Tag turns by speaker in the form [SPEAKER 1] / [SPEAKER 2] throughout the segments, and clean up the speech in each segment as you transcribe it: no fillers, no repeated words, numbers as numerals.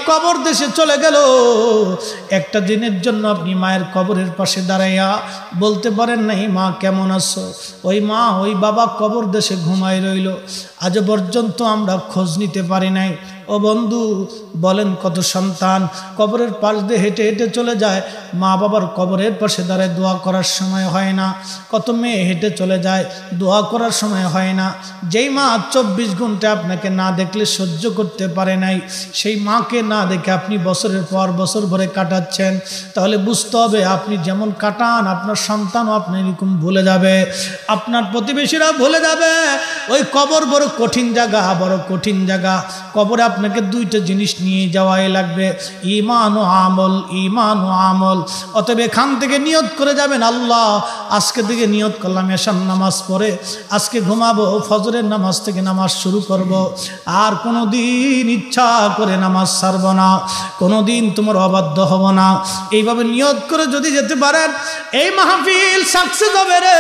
[SPEAKER 1] কবর দেশে চলে গেল। একটা দিনের জন্য আপনি মায়ের কবরের পাশে দাঁড়াইয়া বলতে পারেন নাই মা কেমন আছো? ওই মা ওই বাবা কবর দেশে ঘুমাই রইল, আজ পর্যন্ত আমরা খোঁজ নিতে পারি নাই। ও বন্ধু বলেন, কত সন্তান কবরের পাশ দিয়ে হেঁটে হেঁটে চলে যায়, মা বাবার কবরের পাশে দাঁড়ায় দোয়া করার সময় হয় না। কত মেয়ে হেঁটে চলে যায়, দোয়া করার সময় হয় না। যেই মা 24 ঘন্টা আপনাকে না দেখলে সহ্য করতে পারে নাই, সেই মাকে না দেখে আপনি বছরের পর বছর ভরে কাটাচ্ছেন, তাহলে বুঝতে হবে আপনি যেমন কাটান আপনার সন্তানও আপনি এরকম ভুলে যাবে, আপনার প্রতিবেশীরা ভুলে যাবে। ওই কবর বড় কঠিন জায়গা, বড় কঠিন জায়গা। কবরে আপনাকে দুইটা জিনিস নিয়ে যাওয়াই লাগবে, ঈমান ও আমল, ঈমান ও আমল। অতএব এখান থেকে নিয়ত করে যাবেন, আল্লাহ আজকে থেকে নিয়ত করলাম এশার নামাজ পড়ে আজকে ঘুমাবো, ফজরের নামাজ থেকে নামাজ শুরু করব, আর কোনোদিন ইচ্ছা করে নামাজ ছাড়ব না, কোনোদিন তোমার অবাধ্য হব না। এইভাবে নিয়ত করে যদি যেতে পারেন, এই মাহফিল সাকসেস হবে রে,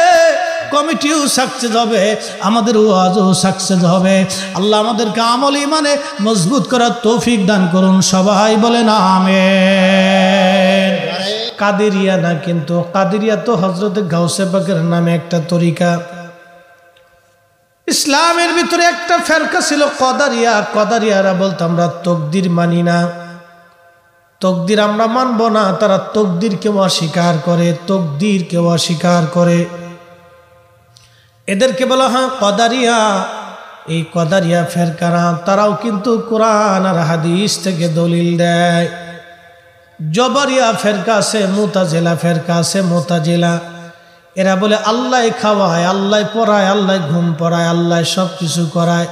[SPEAKER 1] কমিটিও সাকসেস হবে, আমাদের ওয়াজও সাকসেস হবে। আল্লাহ আমাদেরকে আমল ঈমানে মজবুত করার তৌফিক দান করুন, সবাই বলেন আমিন। কাদেরিয়া না, কিন্তু কাদেরিয়া তো হযরত গাউসে পাকের নামে একটা তরিকা। ইসলামের ভিতরে একটা ফেরকা ছিল কদারিয়া। কদারিয়ারা বলতো আমরা তকদির মানি না, তকদির আমরা মানব না। তারা তকদির কেউ অস্বীকার করে, তকদির কেউ অস্বীকার করে, এদেরকে বলা হয় কদারিয়া। এই কদারিয়া ফেরকারা তারাও কিন্তু কোরআন আর হাদিস থেকে দলিল দেয়। জবরিয়া ফেরকা আছে, মুতাজিলা ফেরকা আছে, মুতাজিলা এরা বলে আল্লাহ খাওয়ায়, আল্লাহ পড়ায়, আল্লাহ ঘুম পড়ায়, আল্লাহ সব কিছু করায়,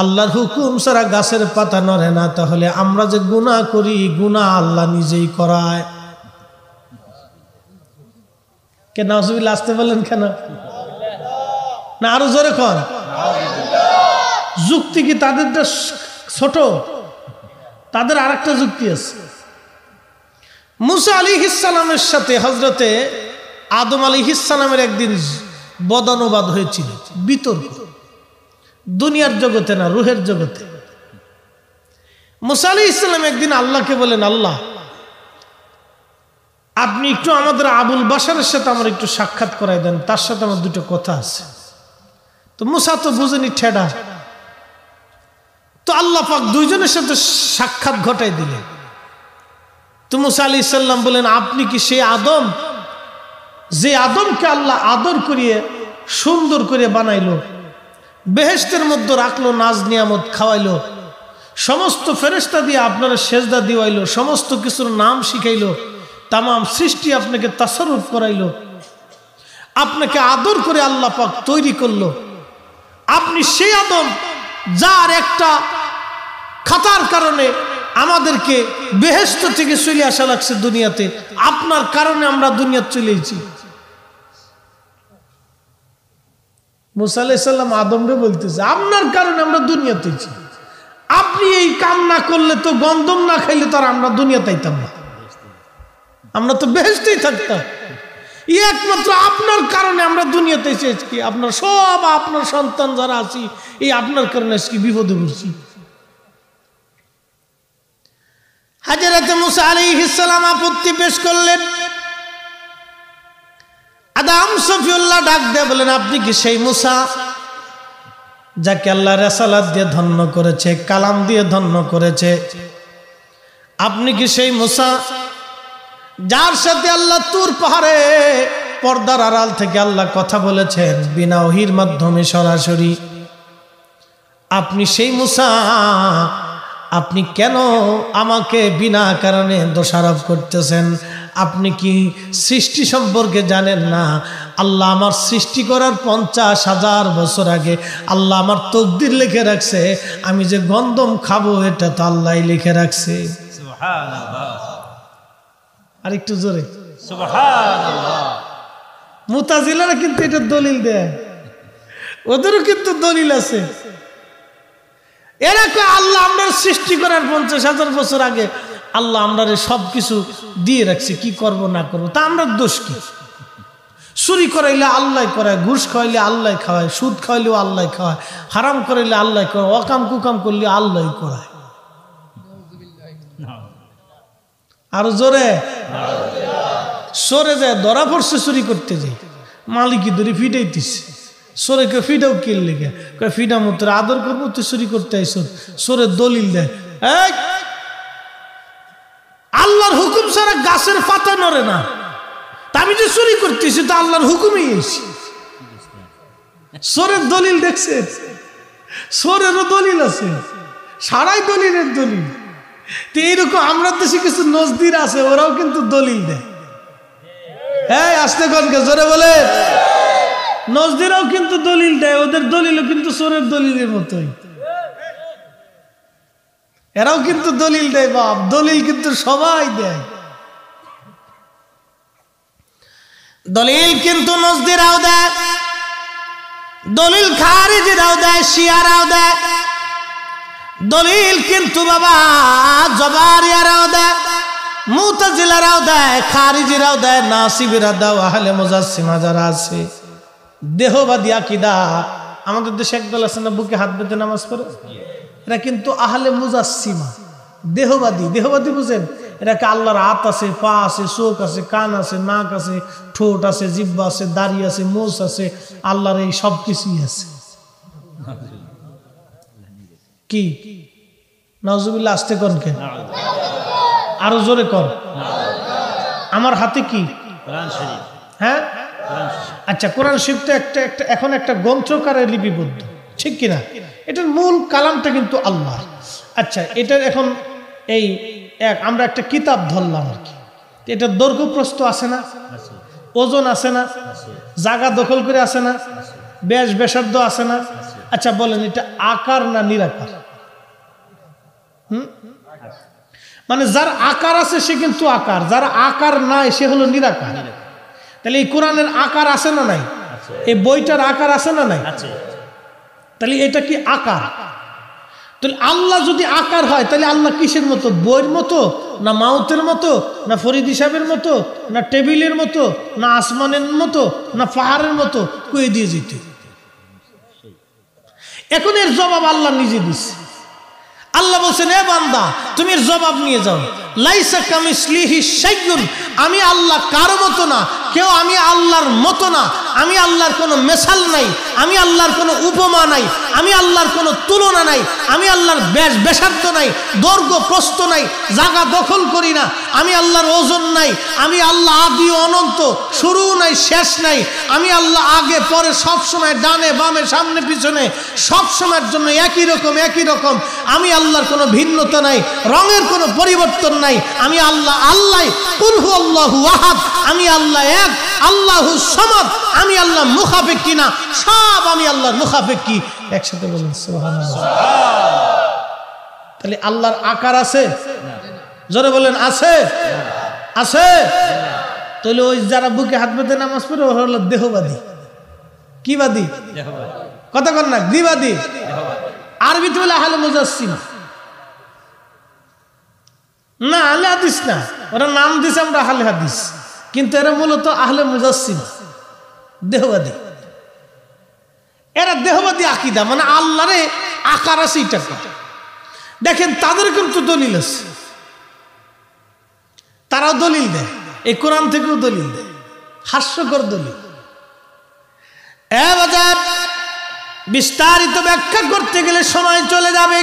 [SPEAKER 1] আল্লাহর হুকুম ছাড়া গাছের পাতা নড়ে না। তাহলে আমরা যে গুনাহ করি, গুনাহ আল্লাহ নিজেই করায়। কেন নাউজুবিল্লাহ আসতে বললেন কেন? না আরো জোরে কর। যুক্তি কি তাদেরটা ছোট? তাদের আরেকটা যুক্তি আছে। মুসা আলাইহিস সালামের সাথে হযরতে আদম আলাইহিস সালামের একদিন বদানুবাদ হয়েছিল, বিতর্ক, দুনিয়ার জগতে না, রুহের জগতে। মুসা আলাইহিস সালাম একদিন আল্লাহকে বলেন, আল্লাহ আপনি একটু আমাদের আবুল বাশারের সাথে আমার একটু সাক্ষাৎ করাই দেন, তার সাথে আমার দুটো কথা আছে। তো মুসা তো বুঝেনি ঠেডা, তো আল্লাহ পাক দুইজনের সাথে সাক্ষাৎ ঘটাই দিলেন। তো মুসা আলাইহিস সালাম বলেন, আপনি কি সেই আদম যে আদমকে আল্লাহ আদর করিয়ে সুন্দর করে বানাইলো, বেহেশতের মধ্যে রাখলো, নাজ নিয়ামত খাওয়াইলো, সমস্ত ফেরেশতা দিয়ে আপনারা সেজদা দিওয়াইলো, সমস্ত কিছুর নাম শিখাইলো, তামাম সৃষ্টি আপনাকে তাসাররুফ করাইলো, আপনাকে আদর করে আল্লাহ পাক তৈরি করলো, আপনি সেই আদম যার একটা খাতার কারণে আমাদেরকে বেহেশত থেকে চলে আসা লাগছে দুনিয়াতে, আপনার কারণে আমরা দুনিয়াতে চলে এসেছি। মুসা আলাইহিস সালাম আদমরে বলতেছে, আপনার কারণে আমরা দুনিয়াতে এসেছি, আপনি এই কাম না করলে তো, গন্ধম না খাইলে তো আর আমরা দুনিয়াতে আইতাম না, আমরা তো বেহেশতেই থাকতাম। একমাত্র আপনার কারণে আমরা দুনিয়াতে এসেছি, আপনার সব, আপনার সন্তান যারা আছি, এই আপনার কারণে আজকে বিপদে পড়ছি। হযরত মুসা আলাইহিস সালাম আপত্তি পেশ করলেন। আদম সফিউল্লাহ ডাক দিয়ে বলেন, আপনি কি সেই মুসা যাকে আল্লাহ রিসালাত দিয়ে ধন্য করেছে, কালাম দিয়ে ধন্য করেছে? আপনি কি সেই মুসা যার সাথে আল্লাহ তুর পাহাড়ে পর্দার আড়াল থেকে আল্লাহ কথা বলেছেন বিনা ওহীর মাধ্যমে সরাসরি? আপনি সেই মুসা? আপনি কেন আমাকে বিনা কারণে দোষারোপ করতেছেন? আপনি কি সৃষ্টি সম্পর্কে জানেন না? আল্লাহ আমার সৃষ্টি করার 50,000 বছর আগে আল্লাহ আমার তকদির লিখে রাখছে, আমি যে গন্ধম খাবো এটা তো আল্লাহই লিখে রাখছে। সুবহানাল্লাহ। আর একটু জোরে সুবহানাল্লাহ। মুতাজিলারা কিন্তু এটা দলিল দেয়, ওদেরও কিন্তু দলিল আছে। এরা কয় আল্লাহ আমরা সৃষ্টি করার 50,000 বছর আগে আল্লাহ আমরা সব কিছু দিয়ে রাখছে, কি করব না করবো তা আমরা দোষ কি? চুরি করাইলে আল্লাহ করায়, ঘুষ খাওয়াইলে আল্লাহ খাওয়ায়, সুদ খাওয়াইলেও আল্লাহ খাওয়ায়, হারাম করাইলে আল্লাহ করায়, অকাম কুকাম করলে আল্লাহ করায়। আরো জোরে সরে যায় ধরা পড়ছে চুরি করতে যাই মালিকি ধরে ফিটাইতিস সরে কে ফিটাও কিনলে গে ফিটা মতো আদর করবো তুই চুরি করতে আইস সরে দলিল দেয় আল্লাহর হুকুম ছাড়া গাছের পাতা নড়ে না তা আমি যে চুরি করতেছি তা আল্লাহর হুকুমই এসেছি সরের দলিল দেখছে সরেরও দলিল আছে সারাই দলিলের দলিল তো এইরকম আমরা দেশে কিছু নজদির আছে ওরাও কিন্তু দলিল দেয় হ্যাঁ আসতে কনকে জোরে বলে নজদিরাও কিন্তু দলিল দেয় ওদের দলিলও কিন্তু সরের দলিলের মতোই এরাও কিন্তু দলিল দেয় বাপ দলিল কিন্তু সবাই দেয় দলিল কিন্তু নজদিরাও দেয় দলিল খারিজিরাও দেয় শিয়ারাও দেয় দলিল কিন্তু বাবা জবারিয়ারাও দেয় মুতাজিলারাও দেয় খারিজিরাও দেয় নাসিবিরা দাও আহলে মুজাসসিমা যারা আছে দেহবাদী আকীদা আমাদের দেশে একদল আছে না বুকে হাত বেঁধে নামাজ পড়ে এরা কিন্তু আহলে মুজাসসিমা দেহবাদী দেহবাদী বুঝেন এটাকে আল্লাহর হাত আছে পা আছে চোখ আছে কান আছে নাক আছে ঠোঁট আছে জিহ্বা আছে দাড়ি আছে মোষ আছে আল্লাহর এই সব কিছুই আছে কি নাউজুবিল্লাহ আসতে কোন কে আরো জোরে কর আমার হাতে কি কোরআন শরীফ হ্যাঁ আচ্ছা কোরআন শরীফ তো একটা এখন একটা গ্রন্থকারে লিপিবদ্ধ ঠিক কিনা এটার মূল কালামটা কিন্তু আল্লাহ আচ্ছা এটার এখন এই আমরা একটা কিতাব ধরলাম আর কি এটার দৈর্ঘ্য প্রস্থ আছে না ওজন আছে না জায়গা দখল করে আছে না ব্যাস ব্যাসার্ধ আছে না আচ্ছা বলেন এটা আকার না নিরাকার মানে যার আকার আছে সে কিন্তু আকার যার আকার নাই সে হলো নিরাকার তাহলে এই কোরআনের আকার আছে না নাই এই বইটার আকার আছে না নাই তাহলে এটা কি আকার তাহলে আল্লাহ যদি আকার হয় তাহলে আল্লাহ কিসের মতো বইয়ের মতো না মাউতের মতো না ফরিদ হিসাবের মতো না টেবিলের মতো না আসমানের মতো না পাহাড়ের মতো কয়ে দিয়ে যেত এখন এর জবাব আল্লাহ নিজে দিচ্ছে আল্লাহ বলছেন এ বান্দা তুমি এর জবাব নিয়ে যাও লাইসা কামিসলিহি শাইউন আমি আল্লাহ কারো মতো না কেউ আমি আল্লাহর মতো না আমি আল্লাহর কোনো মেসাল নাই আমি আল্লাহর কোনো উপমা নাই আমি আল্লাহর কোনো তুলনা নাই আমি আল্লাহর ব্যাসার্ধ নাই দৈর্ঘ্য প্রস্থ নাই জায়গা দখল করি না আমি আল্লাহর ওজন নাই আমি আল্লাহ আদি অনন্ত শুরু নাই শেষ নাই আমি আল্লাহ আগে পরে সব সময় ডানে বামে সামনে পিছনে সব সময়ের জন্য একই রকম আমি আল্লাহর কোনো ভিন্নতা নাই রঙের কোনো পরিবর্তন নাই আমি আল্লাহ আল্লাহ কুল হু আল্লাহু আহাদ আমি আল্লাহ এক আল্লাহু সামাদ আমি আল্লাহ মুখাপেক্ষী না সব আমি আল্লাহর মুখাপেক্ষী একসাথে বলেন সুবহানাল্লাহ তাহলে আল্লাহর আকার আছে জোরে বলেন আছে আছে তাহলে ওই যারা বুকে হাত বেঁধে নামাজ পড়ে ওরা হলো দেহবাদী কি বাদী কথা কর না দ্বিবাদী আরবিতে বলে আহলে মুজাসসিমা না আহলে হাদিস না ওরা নাম দিছে আমরা আহলে হাদিস কিন্তু এরা মূলত আহলে মুজাসসিমা দেহবাদী এরা দেহবাদী আকীদা মানে আল্লাহরে আকার আছে এটা দেখেন তাদের কিন্তু দলিল আছে তারাও দলিল দেয় এই কোরআন থেকেও দলিল দেয় হাস্যকর দলিল বাজার বিস্তারিত ব্যাখ্যা করতে গেলে সময় চলে যাবে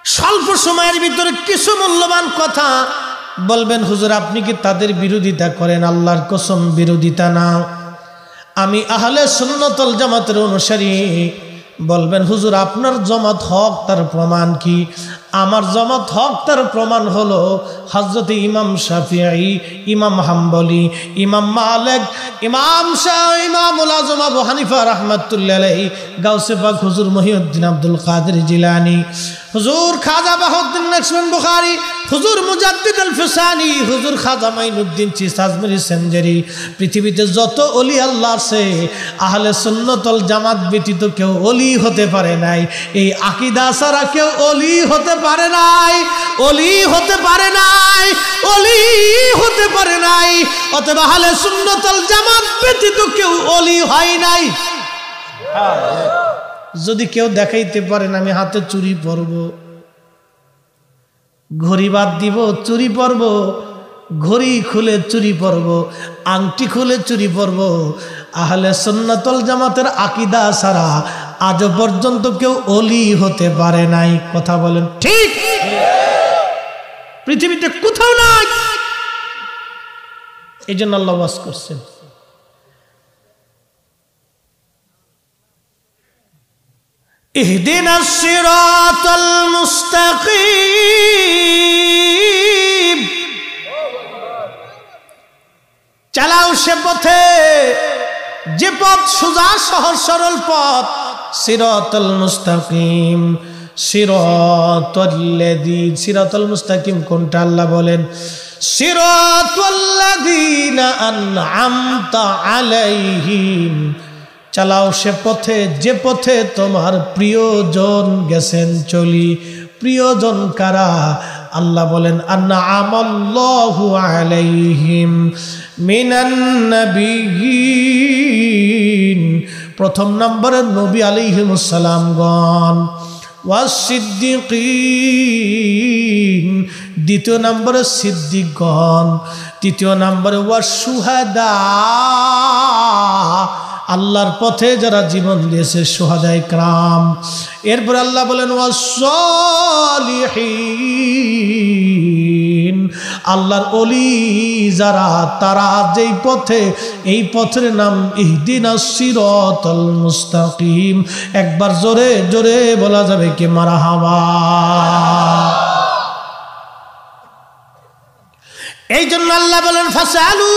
[SPEAKER 1] স্বল্প সময়ের ভিতরে কিছু মূল্যবান কথা বলবেন হুজুর আপনি কি তাদের বিরোধিতা করেন আল্লাহর কসম বিরোধিতা না আমি আহলে সুন্নাত ওয়াল জামাতের অনুসারী বলবেন হুজুর আপনার জামাত হক তার প্রমাণ কি আমার জামাত হক তার প্রমাণ হলো হযরত ইমাম শাফিঈ ইমাম হাম্বলি ইমাম মালিক ইমাম শাফিঈ ইমামুল আযম আবু হানিফা রাহমাতুল্লাহি আলাইহি গাউসে পাক হুজুর মহিউদ্দিন আব্দুল কাদের জিলানী হুজুর খাজা বাহাউদ্দিন নকশবন্দি বুখারী হুজুর মুজাদ্দিদ আল ফিসানি হুজুর খাজা মাইনুদ্দিন চিশতি আজমেরি সেনজারি পৃথিবীতে যত ওলি আল্লাহ আছে আহলে সুন্নাত ওয়াল জামাত ব্যতীত কেউ ওলি হতে পারে নাই এই আকীদা ছাড়া কেউ ওলি হতে পারে নাই ওলি হতে পারে নাই ওলি হতে পারে নাই অতএব আহলে সুন্নাত ওয়াল জামাত ব্যতীত কেউ ওলি হয় নাই যদি কেউ দেখাইতে পারেন আমি হাতে চুরি পরব ঘড়ি বাদ দিব, চুরি পরব, ঘড়ি খুলে চুরি পরব, আংটি খুলে চুরি পরব। আহলে সুন্নাতুল জামাতের আকীদা ছাড়া আজ পর্যন্ত কেউ ওলি হতে পারে নাই। কথা বলেন ঠিক? পৃথিবীতে কোথাও নাই। এই জন্য আল্লাহ ওয়াজ করছেন, ইহদিনাস সিরাতাল মুস্তাকিম, চালাও সে পথে যে পথ সোজা সহজ সরল পথ। সিরাতাল মুস্তাকিম, সিরাতাল মুস্তাকিম কোনটা আল্লাহ বলেন? সিরাতাল্লাযীনা আন'আমতা আলাইহিম, চালাও সে পথে যে পথে তোমার প্রিয়জন গেছেন চলি। প্রিয়জন কারা? আল্লাহ বলেন আন'আমাল্লাহু আলাইহিম মিনান নাবিয়্যিন, প্রথম নম্বরে নবী আলাইহিমুস সালামগণ, ওয়াসিদ্দিকিন দ্বিতীয় নম্বরে সিদ্দিকগণ, তৃতীয় নম্বরে ওয়াসশুহাদা আল্লাহর পথে যারা জীবন দিয়েছে শুহাদায়ে کرام। এরপর আল্লাহ বলেন ওয়াসসালিহিন আল্লাহর ওলি যারা, তারা যেই পথে, এই পথের নাম ইহদিনাস সিরাতাল মুস্তাকিম। একবার জোরে জোরে বলা যাবে কি মারহাবা। এই জন্য আল্লাহ বলেন ফাসআলু,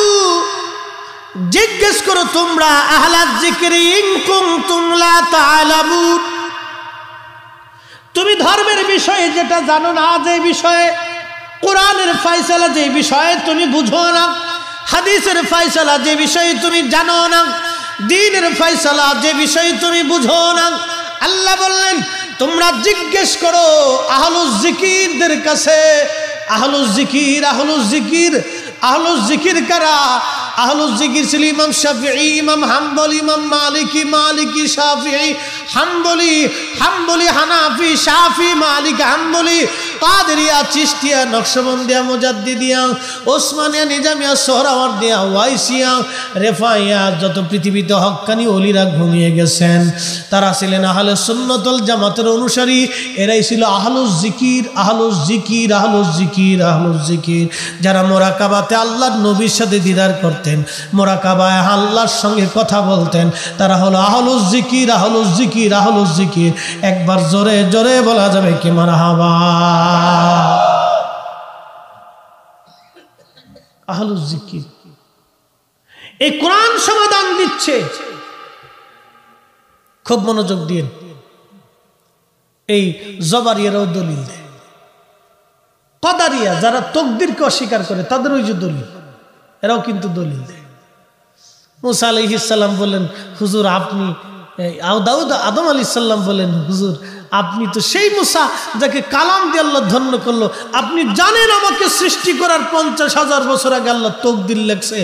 [SPEAKER 1] জিজ্ঞেস করো তোমরা, আহলাজ যিকরি ইন কুনতুম লা তা'লামুন, তুমি ধর্মের বিষয়ে যেটা জানো না, যে বিষয়ে কোরআনের ফয়সালা, যে বিষয়ে তুমি বুঝো না, হাদিসের ফয়সালা যে বিষয়ে তুমি জানো না, দ্বীনের ফয়সালা যে বিষয়ে তুমি বুঝো না, আল্লাহ বললেন তোমরা জিজ্ঞেস করো আহলুজ যিকিরদের কাছে। আহলুজ যিকির, আহলুজ যিকির, আহলুজ যিকির কারা? আহলুজ যিকির ছিল ইমাম শাফিঈ, ইমাম হাম্বলি, ইমাম মালিকি, মালিকি শাফিঈ, হাম্বলি, হাম্বলি হানাফি, শাফি, মালিক, হাম্বলি, কাদেরিয়া, চিশতিয়া, নকশবন্দিয়া, মুজাদ্দিদিয়া, ওসমানিয়া, নিজামিয়া, সোহরাওয়ার্দিয়া, ওয়াইসিয়া, রেফাইয়া, যত পৃথিবীতে হক্কানি ওলিরা ঘুমিয়ে গেছেন তারা ছিলেন আহলে সুন্নাতুল জামাতের অনুসারী। এরাই ছিল আহলুজ যিকির, আহলুজ যিকির, আহলুজ যিকির, আহলুজ যিকির, যারা মুরাকাবাতে আল্লাহর নবীর সাথে দিদার করতেন, মুরাকাবায় আল্লাহর সঙ্গে কথা বলতেন, তারা হলো আহলুজ যিকির, আহলুজ যিকির, আহলুজ যিকির। একবার জোরে জোরে বলা যাবে কি মারহাবা। আহলুজ যিকির। এই কোরআন সমাধান দিচ্ছে, খুব মনোযোগ দিয়ে। এই জবারিয়ারাও দলিল দেয়, কদারিয়া যারা তকদিরকে অস্বীকার করে তাদের ওই যে দলিল, এরাও কিন্তু দলিল দেয়। মুসা আলাইহিস সালাম বলেন হুজুর আপনি, দাউদ আদম আলাইহিস সালাম বলেন হুজুর আপনি তো সেই মুসা যাকে কালাম দিয়ে আল্লাহ ধন্য করলো, আপনি জানেন আমাকে সৃষ্টি করার 50,000 বছর আগে আল্লাহ তকদির লেখছে,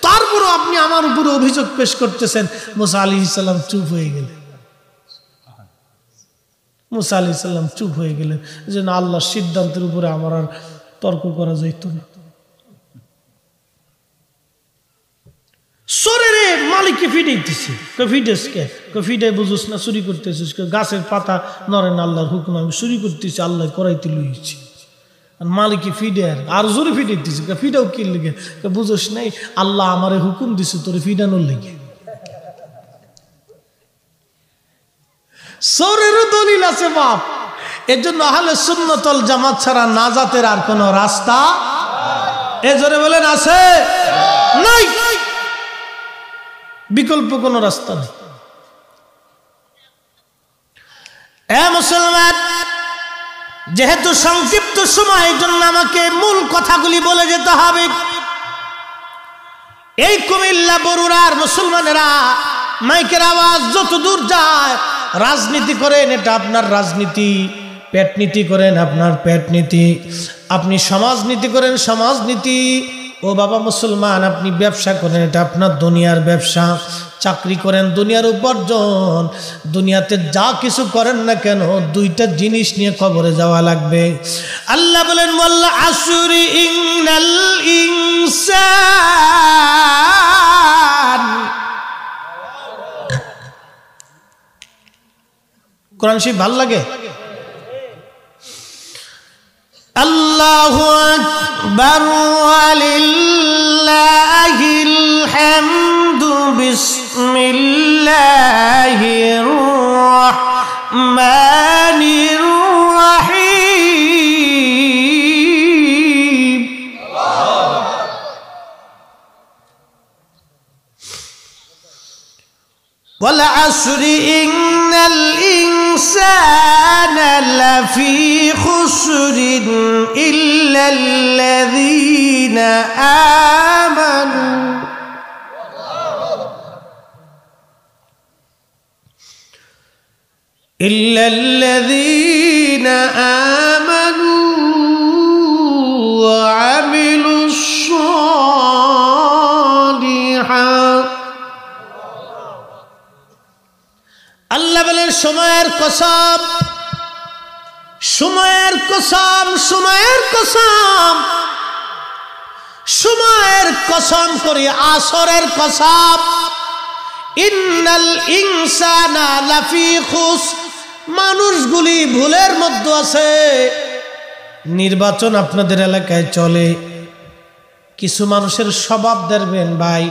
[SPEAKER 1] তারপরও আপনি আমার উপরে অভিযোগ পেশ করতেছেন। মুসা আলাইহিস সালাম চুপ হয়ে গেলেন। মুসা আলাইহিস সালাম চুপ হয়ে গেলেন যে না, আল্লাহর সিদ্ধান্তের উপরে আমার আর তর্ক করা যাইত না। সরে মালিককে ফিটাইতেছি, ফিটেসকে ফিটাই বুঝোস না, চুরি করতেছিস, গাছের পাতা নরে না, আল্লাহর হুকুম আমি চুরি করতেছি, আল্লাহ করাইতে লইছি। আর মালিককে ফিডে আর জোরে ফিটাইতেছি, ফিটাও কি লেগে, বুঝোস নাই আল্লাহ আমারে হুকুম দিছে তোরে ফিডানোর লেগে। সরেরও দলিল আছে বাপ। এর জন্য আহলে সুন্নাতুল জামাত ছাড়া নাজাতের আর কোন রাস্তা, এ জোরে বলেন আছে? নাই, বিকল্প কোন রাস্তা নেই। এ মুসলমান, যেহেতু সংক্ষিপ্ত সময়ের জন্য আমাকে মূল কথাগুলি বলে যেতে হবে। এই কুমিল্লা বরুড়ার মুসলমানেরা মাইকের আওয়াজ যত দূর যায়, রাজনীতি করেন এটা আপনার রাজনীতি, পেট নীতি করেন আপনার পেট নীতি, আপনি সমাজনীতি করেন সমাজনীতি, ও বাবা মুসলমান, আপনি ব্যবসা করেন, এটা আপনার দুনিয়ার ব্যবসা, চাকরি করেন, দুনিয়ার উপার্জন, দুনিয়াতে যা কিছু করেন না কেন দুইটা জিনিস নিয়ে কবরে যাওয়া লাগবে। আল্লাহ বলেন ওয়াল আসরি ইন্নাল ইনসান, কোরআন শরীফ ভাল লাগে? আল্লাহু আকবার ওয়ালিল্লাহিল হামদু বিসমিল্লাহির রাহমানির রাহিম। ওয়াল আসরি ইন্নাল ইনসানা লাফি খুসরিন ইল্লাল্লাযীনা আমানু ওয়া আমিলুস সালিহাত। আল্লাহ বলেন সময়ের কসম, সময়ের কসম, সময়ের কসম, সময়ের কসম করি, আসরের কসম। ইন্নাল ইনসানা লাফি খুস, মানুষগুলি ভুলের মধ্যে আছে। নির্বাচন আপনাদের এলাকায় চলে, কিছু মানুষের স্বভাব দেখবেন, ভাই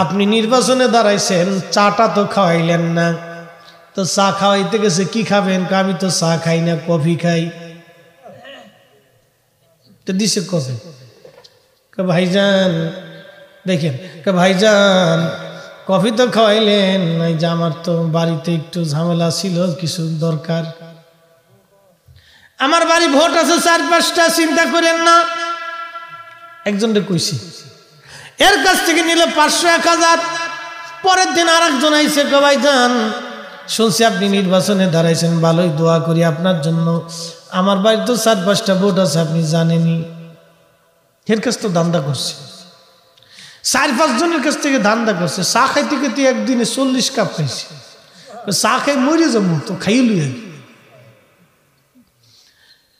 [SPEAKER 1] আপনি নির্বাচনে দাঁড়াইছেন, চাটা তো খাওয়াইলেন না, তো চা খাওয়াইতে গেছে কি খাবেন? আমি তো চা খাই না, কফি খাই। তো দিছে কফি, ভাইজান দেখেন, ভাইজান কফি তো খাওয়াইলেন, এই যে আমার তো বাড়িতে একটু ঝামেলা ছিল, কিছু দরকার, আমার বাড়ি ভোট আছে 4-5টা, চিন্তা করেন না। একজনকে কইছি, এর কাছ থেকে নিলে 500-1000। পরের দিন আর একজন আইসে, ভাইজান শুনছি আপনি নির্বাচনে দাঁড়াইছেন, ভালোই দোয়া করি আপনার জন্য, আমার বাড়ি তো 4-5টা ভোট আছে, আপনি জানেনি। এর কাছ তো ধান্দা করছে, 4-5 জনের কাছ থেকে ধান্দা করছে। চা খাইতে খাইতে একদিনে 40 কাপ খাইছে, চা খাই মরে যাবো, তো খাইলি।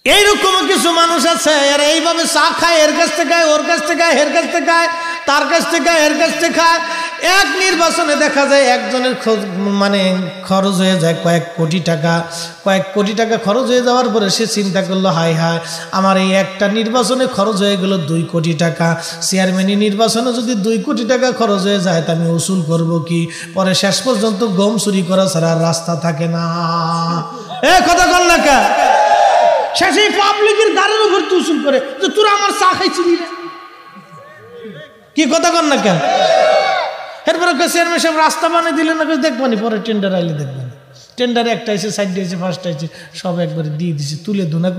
[SPEAKER 1] এইরকম কিছু মানুষ আছে, আর এইভাবে চা খায়, এর কাছ থেকে ওর কাছ থেকে, এর কাছ থেকে তার কাছ থেকে, এর কাছ থেকে খায়। এক নির্বাচনে দেখা যায় একজনের মানে খরচ হয়ে যায় কয়েক কোটি টাকা। কয়েক কোটি টাকা খরচ হয়ে যাওয়ার পরে সে চিন্তা করলো, হায় হায় আমার এই একটা নির্বাচনে খরচ হয়ে গেল 2 কোটি টাকা, চেয়ারম্যানি নির্বাচনে যদি 2 কোটি টাকা খরচ হয়ে যায় তা আমি উসুল করব কি? পরে শেষ পর্যন্ত গম চুরি করা ছাড়া আর রাস্তা থাকে না। এ কথা বল না কা, শেষে পাবলিকের গাড়ির উপর উসুল করে যে তোরা আমার চা খাইছিলি না, কি কথা কর না কেন? এরপরে চেয়ারম্যান সাহেব রাস্তা বানিয়ে দিলেন না, দেখবানি পরে টেন্ডার আইলে দেখবেন, টেন্ডারে একটা এসে, সাইড দিয়েছে, ফার্স্ট আইছে, সব একবারে দিয়ে দিছে, তুলে ধুনা।